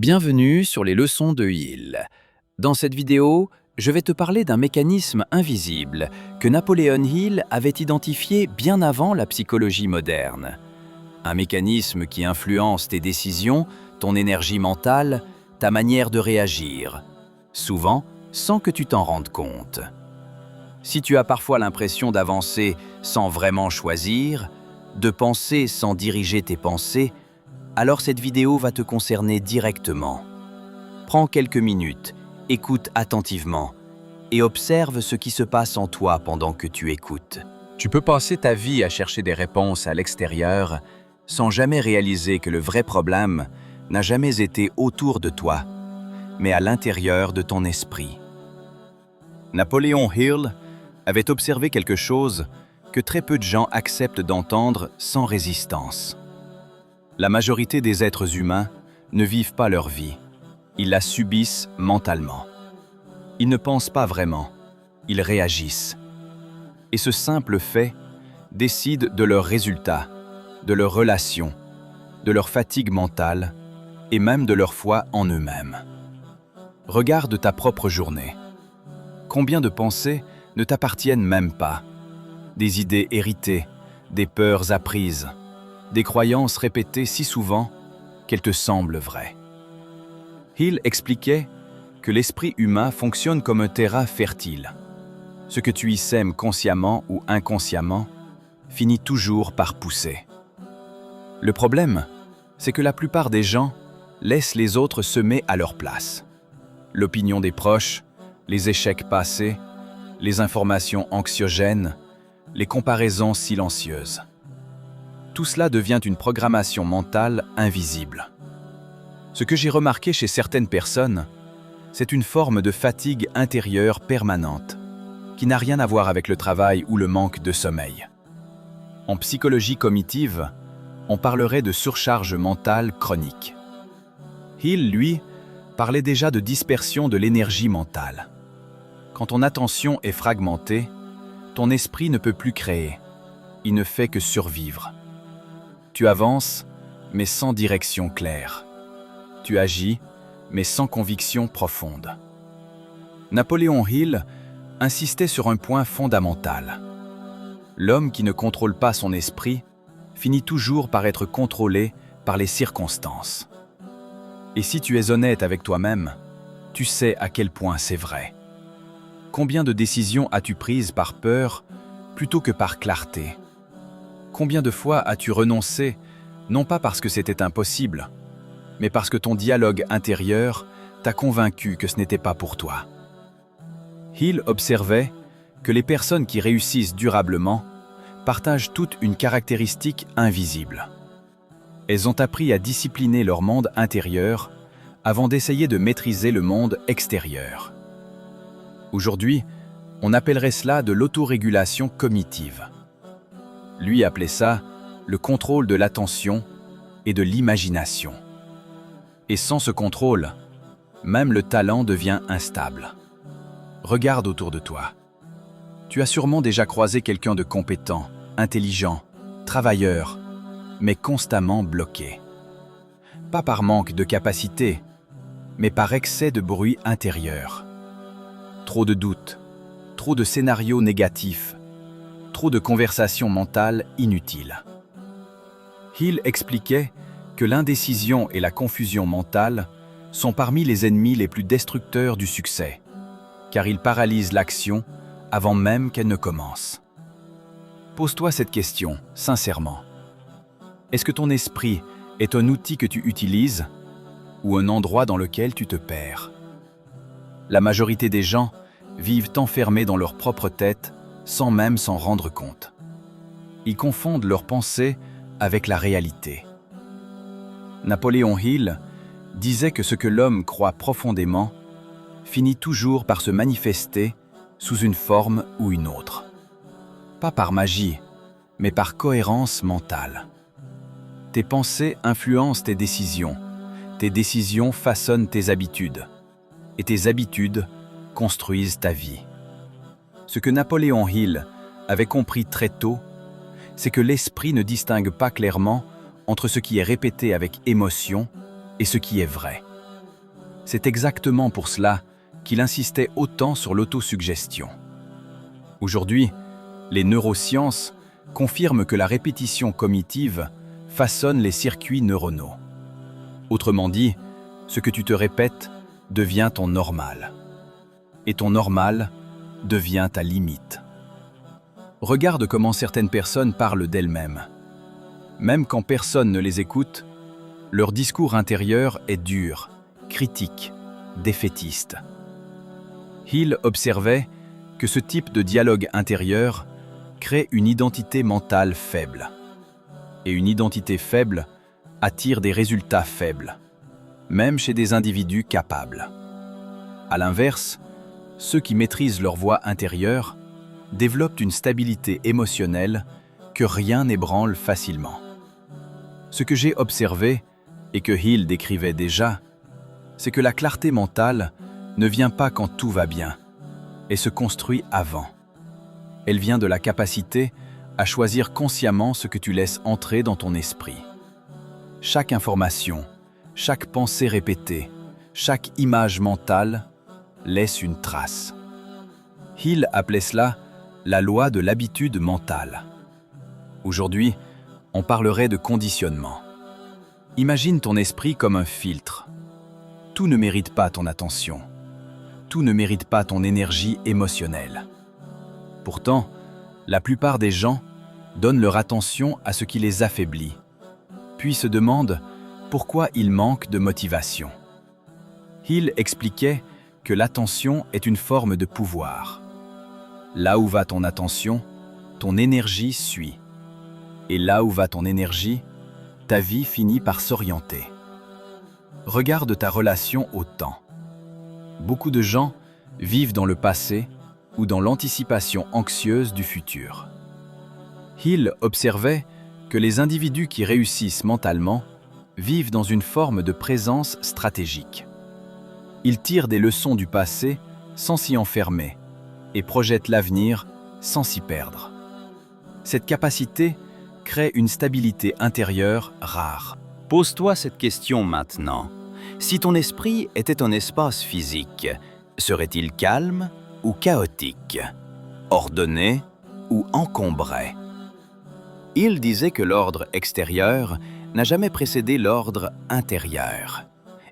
Bienvenue sur les leçons de Hill. Dans cette vidéo, je vais te parler d'un mécanisme invisible que Napoléon Hill avait identifié bien avant la psychologie moderne. Un mécanisme qui influence tes décisions, ton énergie mentale, ta manière de réagir, souvent sans que tu t'en rendes compte. Si tu as parfois l'impression d'avancer sans vraiment choisir, de penser sans diriger tes pensées, alors cette vidéo va te concerner directement. Prends quelques minutes, écoute attentivement et observe ce qui se passe en toi pendant que tu écoutes. Tu peux passer ta vie à chercher des réponses à l'extérieur sans jamais réaliser que le vrai problème n'a jamais été autour de toi, mais à l'intérieur de ton esprit. Napoléon Hill avait observé quelque chose que très peu de gens acceptent d'entendre sans résistance. La majorité des êtres humains ne vivent pas leur vie, ils la subissent mentalement. Ils ne pensent pas vraiment, ils réagissent. Et ce simple fait décide de leurs résultats, de leurs relations, de leur fatigue mentale et même de leur foi en eux-mêmes. Regarde ta propre journée. Combien de pensées ne t'appartiennent même pas? Des idées héritées, des peurs apprises, des croyances répétées si souvent qu'elles te semblent vraies. Hill expliquait que l'esprit humain fonctionne comme un terrain fertile. Ce que tu y sèmes consciemment ou inconsciemment finit toujours par pousser. Le problème, c'est que la plupart des gens laissent les autres semer à leur place. L'opinion des proches, les échecs passés, les informations anxiogènes, les comparaisons silencieuses. Tout cela devient une programmation mentale invisible. Ce que j'ai remarqué chez certaines personnes, c'est une forme de fatigue intérieure permanente, qui n'a rien à voir avec le travail ou le manque de sommeil. En psychologie cognitive, on parlerait de surcharge mentale chronique. Hill, lui, parlait déjà de dispersion de l'énergie mentale. Quand ton attention est fragmentée, ton esprit ne peut plus créer, il ne fait que survivre. Tu avances, mais sans direction claire. Tu agis, mais sans conviction profonde. Napoléon Hill insistait sur un point fondamental. L'homme qui ne contrôle pas son esprit finit toujours par être contrôlé par les circonstances. Et si tu es honnête avec toi-même, tu sais à quel point c'est vrai. Combien de décisions as-tu prises par peur plutôt que par clarté? Combien de fois as-tu renoncé, non pas parce que c'était impossible, mais parce que ton dialogue intérieur t'a convaincu que ce n'était pas pour toi? Hill observait que les personnes qui réussissent durablement partagent toutes une caractéristique invisible. Elles ont appris à discipliner leur monde intérieur avant d'essayer de maîtriser le monde extérieur. Aujourd'hui, on appellerait cela de l'autorégulation cognitive. Lui appelait ça le contrôle de l'attention et de l'imagination. Et sans ce contrôle, même le talent devient instable. Regarde autour de toi. Tu as sûrement déjà croisé quelqu'un de compétent, intelligent, travailleur, mais constamment bloqué. Pas par manque de capacité, mais par excès de bruit intérieur. Trop de doutes, trop de scénarios négatifs, trop de conversations mentales inutiles. Hill expliquait que l'indécision et la confusion mentale sont parmi les ennemis les plus destructeurs du succès, car ils paralysent l'action avant même qu'elle ne commence. Pose-toi cette question, sincèrement. Est-ce que ton esprit est un outil que tu utilises ou un endroit dans lequel tu te perds? La majorité des gens vivent enfermés dans leur propre tête sans même s'en rendre compte. Ils confondent leurs pensées avec la réalité. Napoléon Hill disait que ce que l'homme croit profondément finit toujours par se manifester sous une forme ou une autre. Pas par magie, mais par cohérence mentale. Tes pensées influencent tes décisions façonnent tes habitudes, et tes habitudes construisent ta vie. Ce que Napoléon Hill avait compris très tôt, c'est que l'esprit ne distingue pas clairement entre ce qui est répété avec émotion et ce qui est vrai. C'est exactement pour cela qu'il insistait autant sur l'autosuggestion. Aujourd'hui, les neurosciences confirment que la répétition cognitive façonne les circuits neuronaux. Autrement dit, ce que tu te répètes devient ton normal. Et ton normal devient ta limite. Regarde comment certaines personnes parlent d'elles-mêmes. Même quand personne ne les écoute, leur discours intérieur est dur, critique, défaitiste. Hill observait que ce type de dialogue intérieur crée une identité mentale faible. Et une identité faible attire des résultats faibles, même chez des individus capables. À l'inverse, ceux qui maîtrisent leur voix intérieure développent une stabilité émotionnelle que rien n'ébranle facilement. Ce que j'ai observé, et que Hill décrivait déjà, c'est que la clarté mentale ne vient pas quand tout va bien, et se construit avant. Elle vient de la capacité à choisir consciemment ce que tu laisses entrer dans ton esprit. Chaque information, chaque pensée répétée, chaque image mentale laisse une trace. Hill appelait cela la loi de l'habitude mentale. Aujourd'hui, on parlerait de conditionnement. Imagine ton esprit comme un filtre. Tout ne mérite pas ton attention. Tout ne mérite pas ton énergie émotionnelle. Pourtant, la plupart des gens donnent leur attention à ce qui les affaiblit, puis se demandent pourquoi ils manquent de motivation. Hill expliquait que l'attention est une forme de pouvoir. Là où va ton attention, ton énergie suit. Et là où va ton énergie, ta vie finit par s'orienter. Regarde ta relation au temps. Beaucoup de gens vivent dans le passé ou dans l'anticipation anxieuse du futur. Hill observait que les individus qui réussissent mentalement vivent dans une forme de présence stratégique. Ils tirent des leçons du passé sans s'y enfermer et projettent l'avenir sans s'y perdre. Cette capacité crée une stabilité intérieure rare. Pose-toi cette question maintenant. Si ton esprit était un espace physique, serait-il calme ou chaotique, ordonné ou encombré? Il disait que l'ordre extérieur n'a jamais précédé l'ordre intérieur.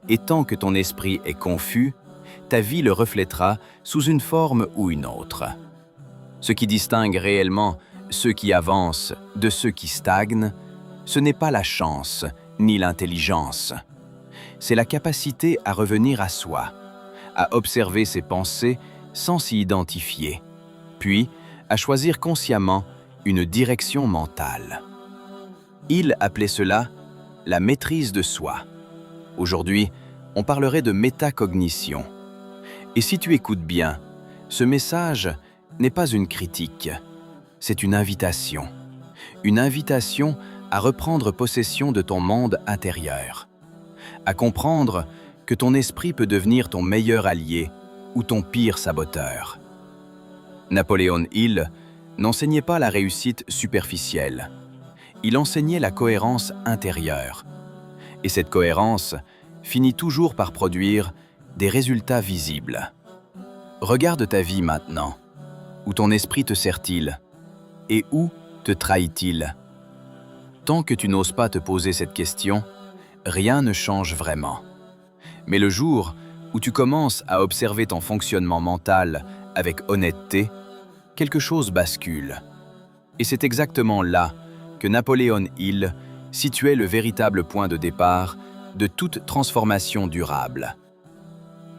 Et tant que ton esprit est confus, ta vie le reflètera sous une forme ou une autre. Ce qui distingue réellement ceux qui avancent de ceux qui stagnent, ce n'est pas la chance ni l'intelligence. C'est la capacité à revenir à soi, à observer ses pensées sans s'y identifier, puis à choisir consciemment une direction mentale. Il appelait cela la maîtrise de soi. Aujourd'hui, on parlerait de métacognition. Et si tu écoutes bien, ce message n'est pas une critique, c'est une invitation. Une invitation à reprendre possession de ton monde intérieur, à comprendre que ton esprit peut devenir ton meilleur allié ou ton pire saboteur. Napoléon Hill n'enseignait pas la réussite superficielle. Il enseignait la cohérence intérieure. Et cette cohérence finit toujours par produire des résultats visibles. Regarde ta vie maintenant. Où ton esprit te sert-il? Et où te trahit-il? Tant que tu n'oses pas te poser cette question, rien ne change vraiment. Mais le jour où tu commences à observer ton fonctionnement mental avec honnêteté, quelque chose bascule. Et c'est exactement là que Napoléon Hill situait le véritable point de départ de toute transformation durable.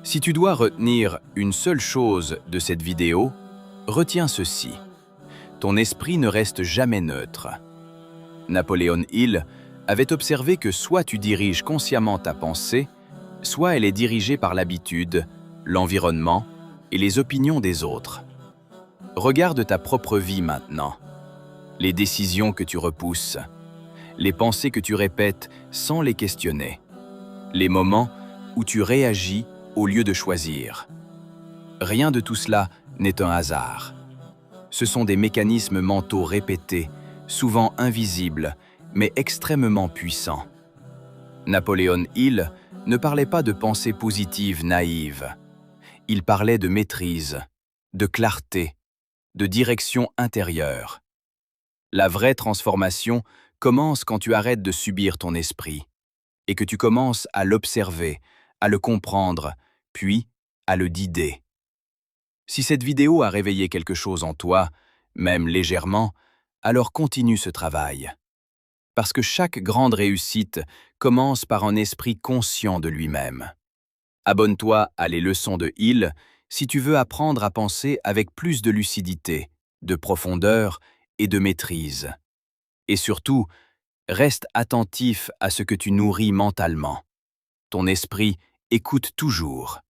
Si tu dois retenir une seule chose de cette vidéo, retiens ceci. Ton esprit ne reste jamais neutre. Napoléon Hill avait observé que soit tu diriges consciemment ta pensée, soit elle est dirigée par l'habitude, l'environnement et les opinions des autres. Regarde ta propre vie maintenant. Les décisions que tu repousses, les pensées que tu répètes sans les questionner, les moments où tu réagis au lieu de choisir. Rien de tout cela n'est un hasard. Ce sont des mécanismes mentaux répétés, souvent invisibles, mais extrêmement puissants. Napoléon Hill ne parlait pas de pensée positive naïve. Il parlait de maîtrise, de clarté, de direction intérieure. La vraie transformation commence quand tu arrêtes de subir ton esprit et que tu commences à l'observer, à le comprendre, puis à le guider. Si cette vidéo a réveillé quelque chose en toi, même légèrement, alors continue ce travail. Parce que chaque grande réussite commence par un esprit conscient de lui-même. Abonne-toi à les leçons de Hill si tu veux apprendre à penser avec plus de lucidité, de profondeur et de maîtrise. Et surtout, reste attentif à ce que tu nourris mentalement. Ton esprit écoute toujours.